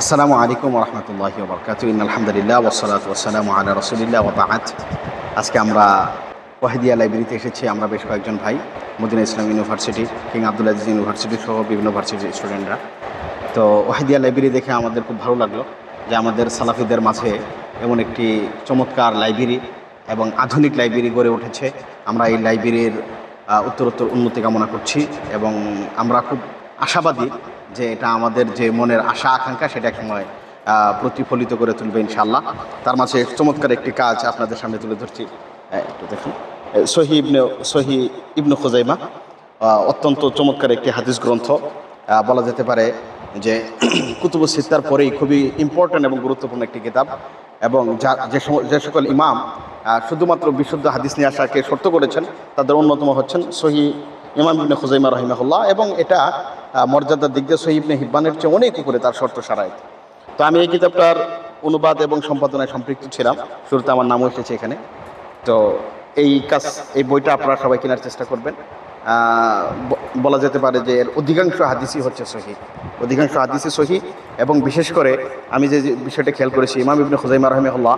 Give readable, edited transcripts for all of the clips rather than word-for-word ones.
আসসালামু আলাইকুম ওয়া রাহমাতুল্লাহি ওয়া বারাকাতুহু। ইন্নাল হামদুলিল্লাহ ওয়াস সালাতু ওয়াস সালামু আলা রাসূলিল্লাহ ওয়া বা'দ। আজকে আমরা ওয়াহিদিয়া লাইব্রেরিতে এসেছি। আমরা বেশ কয়েকজন ভাই, Medina Islam university, king Abdul Aziz university সহ বিভিন্ন ভার্সিটির স্টুডেন্টরা। তো ওয়াহিদিয়া লাইব্রেরি দেখে আমাদের খুব ভালো লাগলো যে আমাদের সালাফিদের মাঝে এমন একটি চমৎকার লাইব্রেরি এবং আধুনিক লাইব্রেরি গড়ে উঠেছে। আমরা এই লাইব্রেরির উত্তরোত্তর উন্নতি কামনা করছি এবং আমরা খুব আশাবাদী যে এটা আমাদের যে মনের আশা আকাঙ্ক্ষা সেটা একসময় প্রতিফলিত করে তুলবে ইনশাআল্লাহ। তার মাঝে চমৎকার একটি কাজ আপনাদের সামনে তুলে ধরছি। একটু দেখুন, সহি ইবনে খুজাইমা, অত্যন্ত চমৎকার একটি হাদিস গ্রন্থ। বলা যেতে পারে যে কুতুবুস সিত্তার পরেই খুবই ইম্পর্ট্যান্ট এবং গুরুত্বপূর্ণ একটি কিতাব। এবং যে সকল ইমাম শুধুমাত্র বিশুদ্ধ হাদিস নিয়ে আসাকে শর্ত করেছেন তাদের অন্যতম হচ্ছেন সহি ইমাম ইবনে খুজাইমা রাহিমাহুল্লাহ, এবং এটা মর্যাদার দিক দিয়ে সহি ইবনে হিব্বানের চেয়ে অনেক উপরে তার শর্ত সারায়ত। তো আমি এই কিতাবটার অনুবাদ এবং সম্পাদনায় সম্পৃক্ত ছিলাম, শুরুতে আমার নামও এসেছে এখানে। তো এই বইটা আপনারা সবাই কেনার চেষ্টা করবেন। বলা যেতে পারে যে এর অধিকাংশ হাদিসই হচ্ছে সহি, অধিকাংশ হাদিসই সহি। এবং বিশেষ করে আমি যে বিষয়টা খেয়াল করেছি, ইমাম ইবনে খুজাইমা রাহিমাহুল্লাহ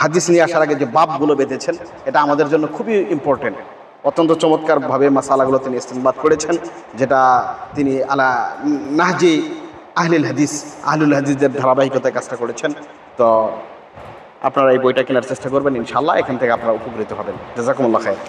হাদিস নিয়ে আসার আগে যে বাবগুলো বেঁধেছেন এটা আমাদের জন্য খুবই ইম্পর্টেন্ট। অত্যন্ত চমৎকারভাবে মাসালাগুলো তিনি ইস্তেনবাত করেছেন, যেটা তিনি আলা নাহজি আহলুল হাদিসদের ধারাবাহিকতায় কাজটা করেছেন। তো আপনারা এই বইটা কেনার চেষ্টা করবেন, ইনশাআল্লাহ এখান থেকে আপনারা উপকৃত হবেন। জাযাকুমুল্লাহ খায়র।